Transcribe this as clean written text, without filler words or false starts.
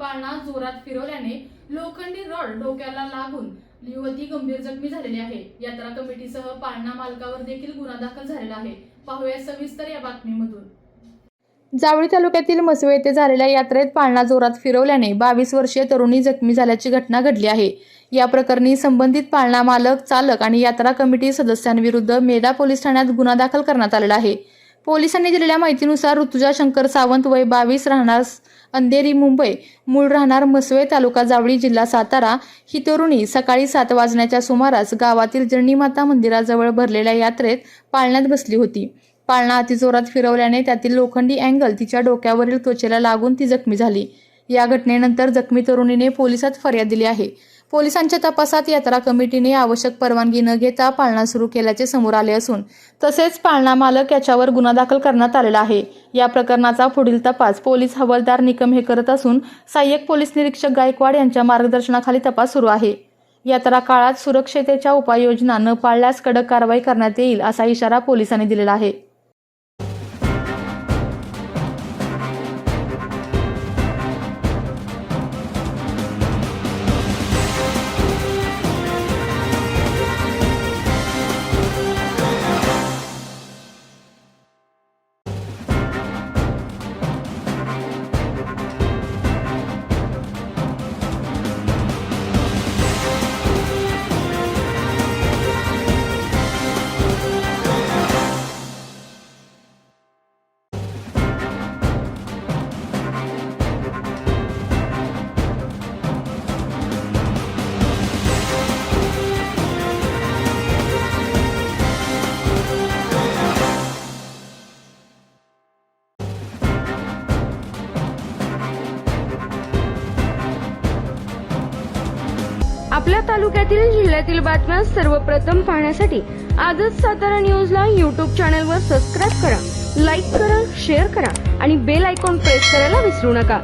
पाळणा जोरात फिरवल्याने लोखंडी रॉड डोक्याला लागून युवती गंभीर जखमी झालेली आहे। यात्रा कमिटीसह पाळणा मालकावर देखील गुन्हा दाखल झालेला आहे। पाहूया सविस्तर या बातमीमधून। जावळी तालुक्यातील मसवे येथे झालेल्या यात्रेत पाळणा जोरात फिरवल्याने 22 वर्षीय तरुणी जखमी झाल्याची घटना घडली आहे। या प्रकरणी संबंधित पाळणा मालक, चालक आणि यात्रा कमिटी सदस्यांविरुद्ध मेढा पोलीस ठाण्यात गुन्हा दाखल करण्यात आलेला आहे। पोलिसांनी दिलेल्या माहितीनुसार ऋतुजा शंकर सावंत वय 22 राहणार अंधेरी मुंबई, मूळ राहणार मसवे तालुका जावळी जिल्हा सातारा ही तरुणी सकाळी 7 वाजण्याच्या सुमारास गावातील जर्नीमाता मंदिराजवळ भरलेल्या यात्रेत पाळण्यात बसली होती। पाळणा अतिजोरात फिरवल्याने त्यातील लोखंडी अँगल तिच्या डोक्यावरील त्वचेला लागून ती जखमी झाली। या घटनेनंतर जखमी तरुणीने पोलिसात फर्याद दिली आहे। पोलिसांच्या तपासात यात्रा कमिटीने आवश्यक परवानगी न घेता पाळणा सुरू केल्याचे समोर आले असून तसेच पाळणा मालक याच्यावर गुन्हा दाखल करण्यात आलेला आहे। या प्रकरणाचा पुढील तपास पोलीस हवालदार निकम हे करत असून सहाय्यक पोलीस निरीक्षक गायकवाड यांच्या मार्गदर्शनाखाली तपास सुरू आहे। यात्रा काळात सुरक्षतेच्या उपाययोजना न पाळल्यास कडक कारवाई करण्यात येईल असा इशारा पोलिसांनी दिलेला आहे। आपल्या तालुक्यातील जिल्ह्यातील बातम्या सर्वप्रथम पाहण्यासाठी आजच सातारा न्यूजला YouTube चॅनलवर सबस्क्राइब करा, लाईक करा, शेअर करा आणि बेल आयकॉन प्रेस करायला विसरू नका।